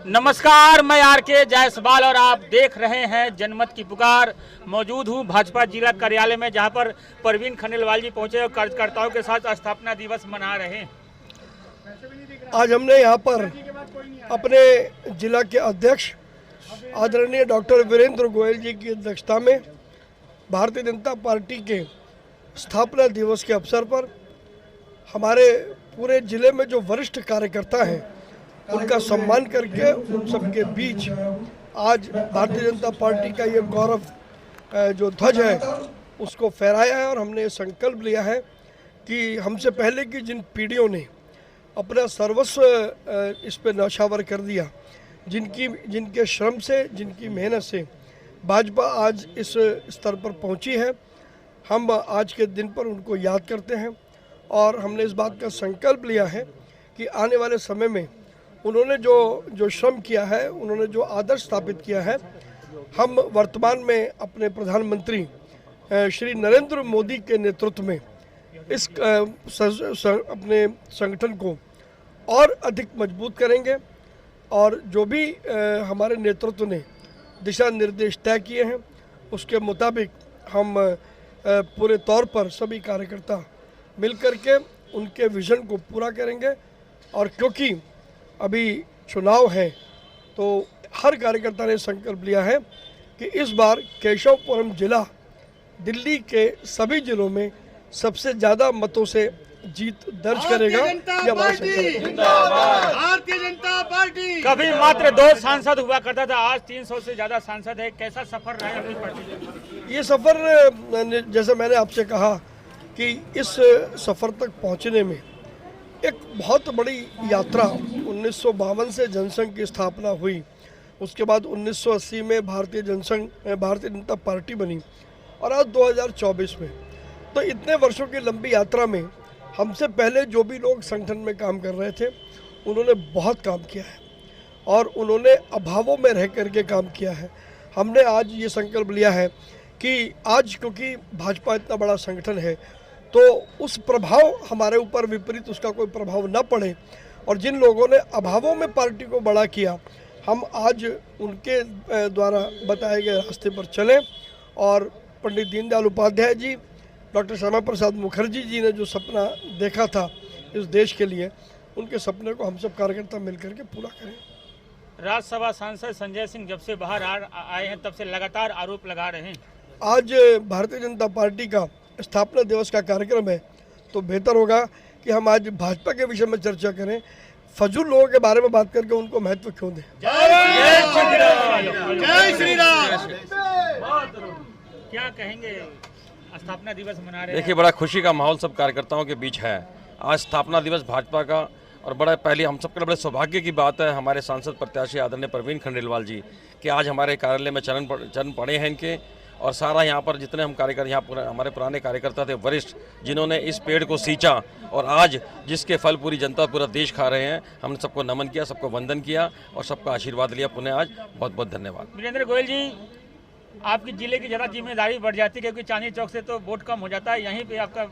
नमस्कार, मैं आर.के. जायसवाल और आप देख रहे हैं जनमत की पुकार। मौजूद हूं भाजपा जिला कार्यालय में, जहां पर परवीन खंडेलवाल जी पहुंचे और कार्यकर्ताओं के साथ स्थापना दिवस मना रहे हैं। आज हमने यहां पर अपने जिला के अध्यक्ष आदरणीय डॉक्टर वीरेंद्र गोयल जी की अध्यक्षता में भारतीय जनता पार्टी के स्थापना दिवस के अवसर पर हमारे पूरे जिले में जो वरिष्ठ कार्यकर्ता हैं उनका सम्मान करके उन सबके बीच आज भारतीय जनता पार्टी का ये गौरव जो ध्वज है उसको फहराया है। और हमने ये संकल्प लिया है कि हमसे पहले की जिन पीढ़ियों ने अपना सर्वस्व इस पे न्यौछावर कर दिया, जिनके श्रम से, जिनकी मेहनत से भाजपा आज इस स्तर पर पहुंची है, हम आज के दिन पर उनको याद करते हैं। और हमने इस बात का संकल्प लिया है कि आने वाले समय में उन्होंने जो श्रम किया है, उन्होंने जो आदर्श स्थापित किया है, हम वर्तमान में अपने प्रधानमंत्री श्री नरेंद्र मोदी के नेतृत्व में इस अपने संगठन को और अधिक मजबूत करेंगे। और जो भी हमारे नेतृत्व ने दिशा निर्देश तय किए हैं उसके मुताबिक हम पूरे तौर पर सभी कार्यकर्ता मिलकर के उनके विजन को पूरा करेंगे। और क्योंकि अभी चुनाव है तो हर कार्यकर्ता ने संकल्प लिया है कि इस बार केशवपुरम जिला दिल्ली के सभी जिलों में सबसे ज़्यादा मतों से जीत दर्ज करेगा। भारतीय जनता पार्टी कभी मात्र 2 सांसद हुआ करता था, आज 300 से ज्यादा सांसद है। कैसा सफर रहा है अपनी पार्टी? ये सफ़र, जैसे मैंने आपसे कहा कि इस सफ़र तक पहुंचने में एक बहुत बड़ी यात्रा 1952 से जनसंघ की स्थापना हुई, उसके बाद 1980 में भारतीय जनता पार्टी बनी और आज 2024 में, तो इतने वर्षों की लंबी यात्रा में हमसे पहले जो भी लोग संगठन में काम कर रहे थे उन्होंने बहुत काम किया है और उन्होंने अभावों में रह करके काम किया है। हमने आज ये संकल्प लिया है कि आज क्योंकि भाजपा इतना बड़ा संगठन है तो उस प्रभाव हमारे ऊपर विपरीत उसका कोई प्रभाव न पड़े, और जिन लोगों ने अभावों में पार्टी को बड़ा किया हम आज उनके द्वारा बताए गए रास्ते पर चलें। और पंडित दीनदयाल उपाध्याय जी, डॉक्टर श्यामा प्रसाद मुखर्जी जी ने जो सपना देखा था इस देश के लिए, उनके सपने को हम सब कार्यकर्ता मिलकर के पूरा करें। राज्यसभा सांसद संजय सिंह जब से बाहर आए हैं तब से लगातार आरोप लगा रहे हैं। आज भारतीय जनता पार्टी का स्थापना दिवस का कार्यक्रम है तो बेहतर होगा कि हम आज भाजपा के विषय में चर्चा करें, फजूल लोगों के बारे में बात करके उनको महत्व क्यों दें। जय श्री राम। क्या कहेंगे, स्थापना दिवस मना रहे हैं? देखिए, बड़ा खुशी का माहौल सब कार्यकर्ताओं के बीच है। आज स्थापना दिवस भाजपा का, और बड़ा पहले हम सबके बड़े सौभाग्य की बात है हमारे सांसद प्रत्याशी आदरणीय परवीन खंडेलवाल जी कि आज हमारे कार्यालय में चरण पड़े हैं इनके। और सारा यहाँ पर जितने हम कार्यकर्ता, यहाँ हमारे पुराने कार्यकर्ता थे वरिष्ठ, जिन्होंने इस पेड़ को सींचा और आज जिसके फल पूरी जनता, पूरा देश खा रहे हैं, हमने सबको नमन किया, सबको वंदन किया और सबका आशीर्वाद लिया। पुनः आज बहुत बहुत धन्यवाद। वीरेंद्र गोयल जी, आपकी जिले की ज़्यादा जिम्मेदारी बढ़ जाती है क्योंकि चांदनी चौक से तो वोट कम हो जाता है, यहीं पे आपका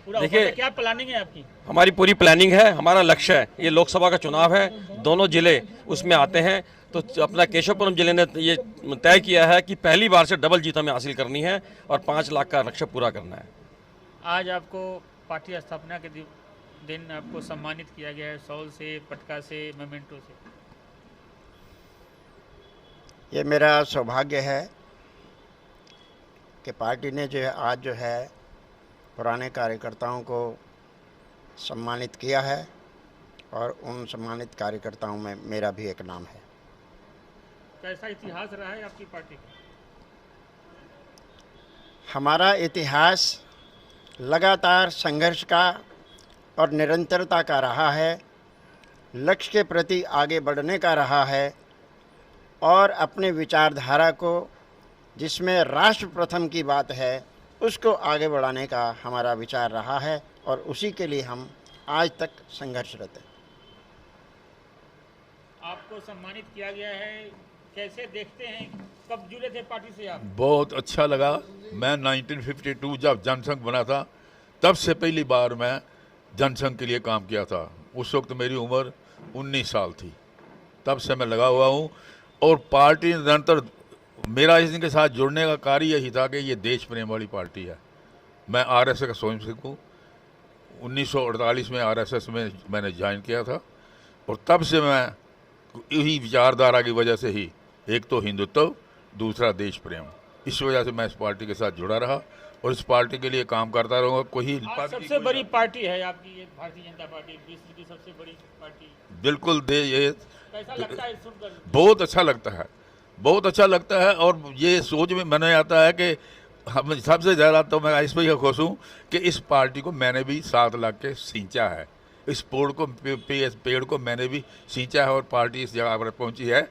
पूरा। देखिए, क्या प्लानिंग है आपकी? हमारी पूरी प्लानिंग है, हमारा लक्ष्य है, ये लोकसभा का चुनाव है, दोनों जिले उसमें आते हैं, तो अपना केशवपुरम जिले ने ये तय किया है कि पहली बार से डबल जीत हमें हासिल करनी है और 5 लाख का लक्ष्य पूरा करना है। आज आपको पार्टी स्थापना के दिन आपको सम्मानित किया गया है, शॉल से, पटका से, मोमेंटो से। ये मेरा सौभाग्य है कि पार्टी ने आज पुराने कार्यकर्ताओं को सम्मानित किया है और उन सम्मानित कार्यकर्ताओं में मेरा भी एक नाम है। कैसा इतिहास रहा है आपकी पार्टी का? हमारा इतिहास लगातार संघर्ष का और निरंतरता का रहा है, लक्ष्य के प्रति आगे बढ़ने का रहा है और अपने विचारधारा को, जिसमें राष्ट्र प्रथम की बात है, उसको आगे बढ़ाने का हमारा विचार रहा है और उसी के लिए हम आज तक संघर्षरत हैं। आपको सम्मानित किया गया है, कैसे देखते हैं? कब जुड़े थे पार्टी से आप? बहुत अच्छा लगा। मैं 1952 जब जनसंघ बना था तब से पहली बार मैं जनसंघ के लिए काम किया था। उस वक्त मेरी उम्र 19 साल थी, तब से मैं लगा हुआ हूँ। और पार्टी निरंतर, मेरा इनके साथ जुड़ने का कार्य यही था कि ये देश प्रेम वाली पार्टी है। मैं आरएसएस का स्वयं सेवक हूँ। 1948 में आरएसएस में मैंने ज्वाइन किया था और तब से मैं यही विचारधारा की वजह से ही, एक तो हिंदुत्व, दूसरा देश प्रेम, इस वजह से मैं इस पार्टी के साथ जुड़ा रहा और इस पार्टी के लिए काम करता रहूँगा। कोई सबसे बड़ी पार्टी है आपकी ये भारतीय जनता पार्टी, विश्व की सबसे बड़ी पार्टी। बिल्कुल ये कैसा लगता है सुनकर? बहुत अच्छा लगता है, बहुत अच्छा लगता है। और ये सोच में मैंने आता है कि हम सबसे ज़्यादा तो मैं इस पर खुश हूँ कि इस पार्टी को मैंने भी 7 लाख के सींचा है। इस पेड़ को मैंने भी सींचा है और पार्टी इस जगह पर पहुँची है।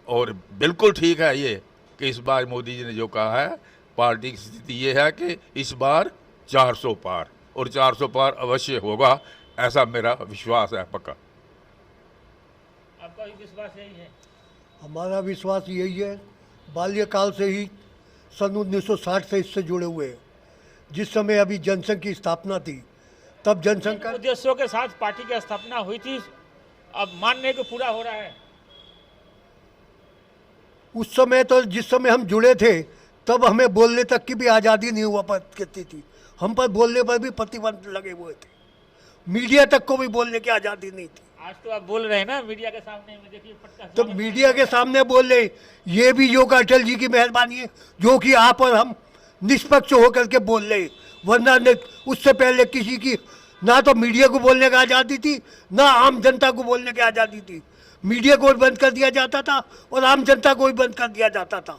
और बिल्कुल ठीक है ये कि इस बार मोदी जी ने जो कहा है, पार्टी की स्थिति ये है कि इस बार 400 पार, और 400 पार अवश्य होगा, ऐसा मेरा विश्वास है पक्का। आपका भी विश्वास यही है? हमारा विश्वास यही है, बाल्यकाल से ही सन 1960 से इससे जुड़े हुए हैं। जिस समय अभी जनसंघ की स्थापना थी, तब जनसंघ का उद्देश्यों के साथ पार्टी की स्थापना हुई थी, अब मानने को पूरा हो रहा है। उस समय तो जिस समय हम जुड़े थे, तब हमें बोलने तक की भी आज़ादी नहीं हुआ करती थी। हम पर बोलने पर भी प्रतिबंध लगे हुए थे। मीडिया तक को भी बोलने की आज़ादी नहीं थी। आज तो आप बोल रहे हैं ना मीडिया के सामने में, देखिए तो मीडिया के सामने बोल रहे, ये भी योग अटल जी की मेहरबानी है जो कि आप और हम निष्पक्ष होकर के बोल रहे। वरना उससे पहले किसी की ना तो मीडिया को बोलने की आज़ादी थी, ना आम जनता को बोलने की आज़ादी थी। मीडिया को बंद कर दिया जाता था और आम जनता को भी बंद कर दिया जाता था।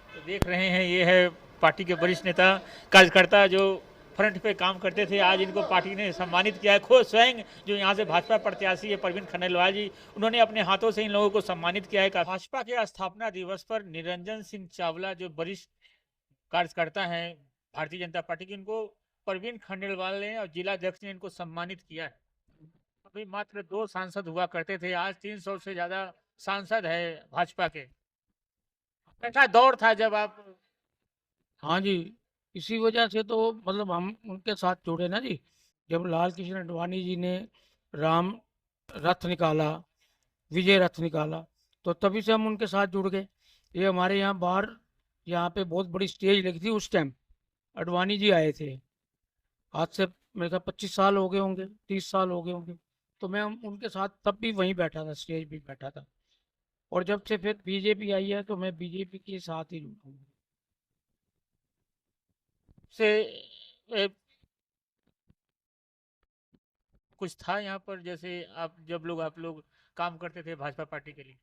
तो देख रहे हैं, ये है पार्टी के वरिष्ठ नेता, कार्यकर्ता जो फ्रंट पे काम करते थे। आज इनको पार्टी ने सम्मानित किया है। खुद स्वयं जो यहाँ से भाजपा प्रत्याशी है परवीन खंडेलवाल जी, उन्होंने अपने हाथों से इन लोगों को सम्मानित किया है। भाजपा के स्थापना दिवस पर निरंजन सिंह चावला जो वरिष्ठ कार्यकर्ता हैं भारतीय जनता पार्टी की, उनको परवीन खंडेलवाल ने और जिला अध्यक्ष ने इनको सम्मानित किया है। अभी मात्र 2 सांसद हुआ करते थे, आज 300 से ज्यादा सांसद है भाजपा के। कैसा दौर था जब आप? हाँ जी, इसी वजह से तो मतलब हम उनके साथ जुड़े ना जी। जब लाल कृष्ण आडवाणी जी ने राम रथ निकाला, विजय रथ निकाला, तो तभी से हम उनके साथ जुड़ गए। ये हमारे यहाँ बाहर, यहाँ पे बहुत बड़ी स्टेज लगी थी उस टाइम, आडवाणी जी आए थे। आज से मेरे ख्याल 25 साल हो गए होंगे, 30 साल हो गए होंगे। तो मैं उनके साथ तब भी वहीं बैठा था, स्टेज भी बैठा था। और जब से फिर बीजेपी आई है तो मैं बीजेपी के साथ ही जुड़ा हूँ। से कुछ था यहाँ पर, जैसे आप लोग काम करते थे भाजपा पार्टी के लिए?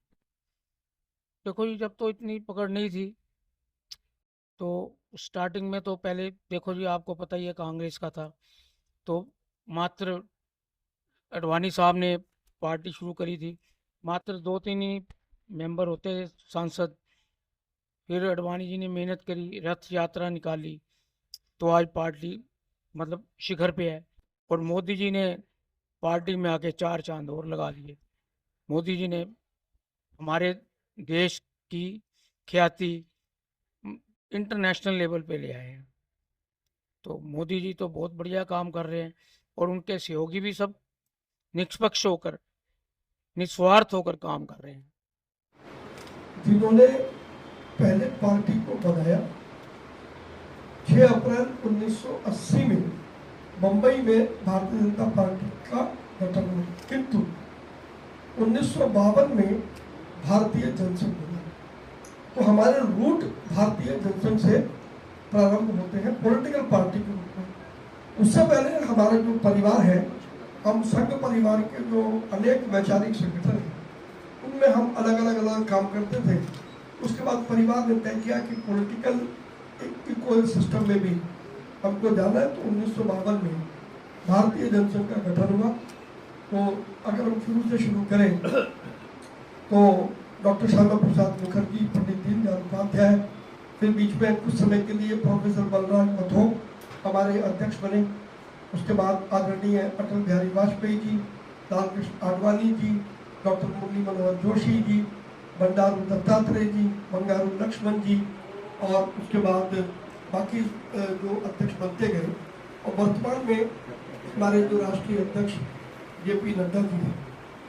देखो जी, जब तो इतनी पकड़ नहीं थी, तो स्टार्टिंग में तो पहले देखो जी, आपको पता ही है कांग्रेस का था, तो मात्र आडवाणी साहब ने पार्टी शुरू करी थी। मात्र 2-3 ही मेंबर होते थे सांसद। फिर आडवाणी जी ने मेहनत करी, रथ यात्रा निकाली, तो आज पार्टी मतलब शिखर पे है। और मोदी जी ने पार्टी में आके 4 चांद और लगा दिए। मोदी जी ने हमारे देश की ख्याति इंटरनेशनल लेवल पे ले आए हैं। तो मोदी जी तो बहुत बढ़िया काम कर रहे हैं और उनके सहयोगी भी सब निष्पक्ष होकर, निस्वार्थ होकर काम कर रहे हैं। जिन्होंने पहले पार्टी को बनाया 6 अप्रैल 1980 में मुंबई में भारतीय जनता पार्टी का गठन हुआ, किंतु 1952 में भारतीय जनसंघ बना। तो हमारे रूट भारतीय जनसंघ से प्रारंभ होते हैं पॉलिटिकल पार्टी के रूप में। उससे पहले हमारा जो परिवार है, हम संघ परिवार के जो अनेक वैचारिक संगठन हैं, उनमें हम अलग काम करते थे। उसके बाद परिवार ने तय किया कि पॉलिटिकल इक्वल सिस्टम में भी हमको जाना है। तो 1952 में भारतीय जनसंघ का गठन हुआ। तो अगर हम शुरू करें तो डॉक्टर श्यामा प्रसाद मुखर्जी, पंडित दीनदयाल उपाध्याय, फिर बीच में कुछ समय के लिए प्रोफेसर बलराज मथोक हमारे अध्यक्ष बने। उसके बाद आदरणीय अटल बिहारी वाजपेयी जी, लाल कृष्ण आडवाणी जी, डॉक्टर मुरली मनोहर जोशी जी, बंडारू दत्तात्रेय जी, बंगारू लक्ष्मण जी, और उसके बाद बाकी जो अध्यक्ष बनते गए और वर्तमान में हमारे जो राष्ट्रीय अध्यक्ष JP नड्डा जी हैं,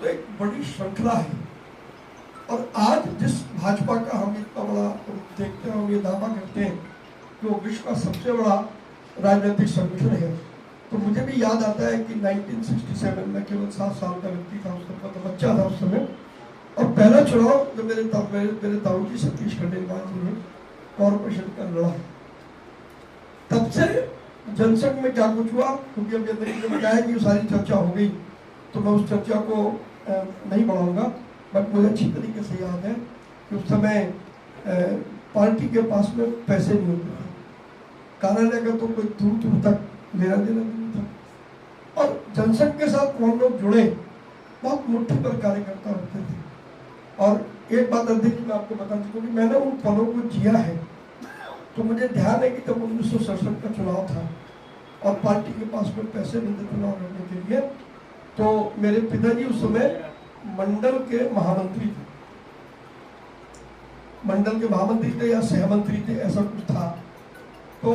तो एक बड़ी श्रृंखला है। और आज जिस भाजपा का हम इतना बड़ा देखते हैं, हम ये दावा करते हैं कि वो विश्व का सबसे बड़ा राजनीतिक संगठन है, तो मुझे भी याद आता है कि 1967 में केवल 7 साल का व्यक्ति था, उस समय तो बच्चा था उस समय, और पहला चुनाव जो मेरे ताऊ जी सतीश खंडेलवाल जी ने कॉर्पोरेशन का लड़ा। तब से जनसंघ में क्या कुछ हुआ, क्योंकि अब ये बताया कि सारी चर्चा हो गई तो मैं उस चर्चा को नहीं बढ़ाऊंगा, बट मुझे अच्छी तरीके से याद है कि उस समय पार्टी के पास में पैसे नहीं होते थे, कार्यालय का तो कोई दूर दूर तक लेना देना नहीं था, और जनसंघ के साथ कौन लोग जुड़े, बहुत मुट्ठी पर कार्यकर्ता होते थे। और एक बात अध्यक्ष मैं आपको बता दूं कि मैंने उन पलों को जिया है, तो मुझे ध्यान है कि जब 1967 का चुनाव था और पार्टी के पास में पैसे नहीं थे चुनाव लड़ने के लिए, तो मेरे पिताजी उस समय मंडल के महामंत्री थे, मंडल के महामंत्री थे या सहमंत्री थे, ऐसा कुछ था। तो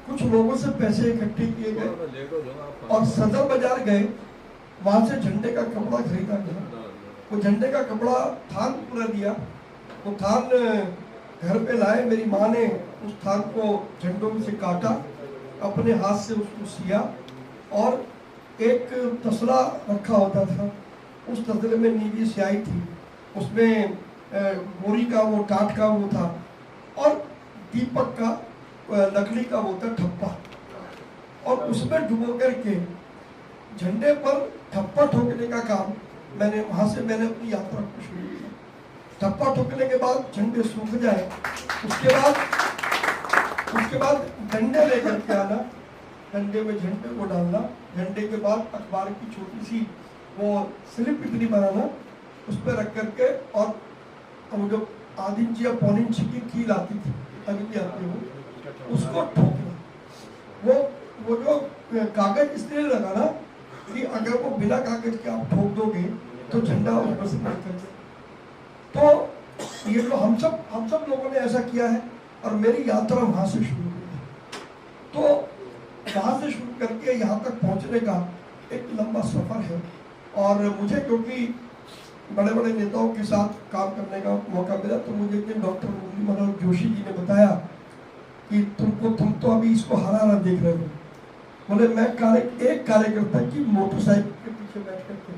कुछ लोगों से पैसे इकट्ठे किए गए और सदर बाजार गए, वहां से झंडे का कपड़ा खरीदा गया। वो झंडे का कपड़ा थान पूरा दिया, वो थान घर पे लाए, मेरी माँ ने उस थान को झंडों में से काटा, अपने हाथ से उसको सिया, और एक तसला रखा होता था, उस तसले में नीली स्याही थी, उसमें बोरी का वो टाट का वो था, और दीपक का लकड़ी का वो था ठप्पा, और उसमें डुबो करके झंडे पर ठप्पा ठोकने का काम मैंने अपनी यात्रा को शुरू किया। ठप्पा ठोकने के बाद झंडे सूख जाए, उसके बाद डंडे लेकर के आना, डंडे में झंडे को डालना, झंडे के बाद अखबार की छोटी सी वो स्लिप इतनी बनाना, उस पर रख करके, और वो जो आधी इंच या पौनी इंच की कील आती थी, अभी भी आती हो, उसको ठोकना। वो जो कागज इसलिए लगाना कि अगर वो बिना कागज के आप ठोक दोगे तो झंडा ऊपर से निकल जाए। तो ये जो हम सब लोगों ने ऐसा किया है, और मेरी यात्रा वहां से शुरू हुई। तो वहां से शुरू करके यहाँ तक पहुंचने का एक लंबा सफर है, और मुझे क्योंकि बड़े बड़े नेताओं के साथ काम करने का मौका मिला, तो मुझे एक दिन डॉक्टर मुरली मनोहर जोशी जी ने बताया कि तुम तो अभी इसको हरा देख रहे हो। बोले मैं एक कार्यकर्ता की मोटरसाइकिल के पीछे बैठ करके,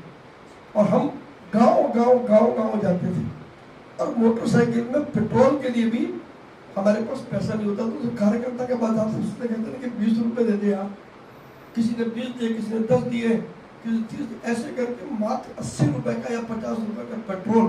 और हम गांव जाते थे, और मोटरसाइकिल में पेट्रोल के लिए भी हमारे पास पैसा नहीं होता, तो कार्यकर्ता के पास आप उसने कहते हैं कि 20 रुपए दे दे आप, किसी ने 20 दिए, किसी ने 10 दिए, ऐसे करके मात्र 80 रुपए का या 50 रुपए का पेट्रोल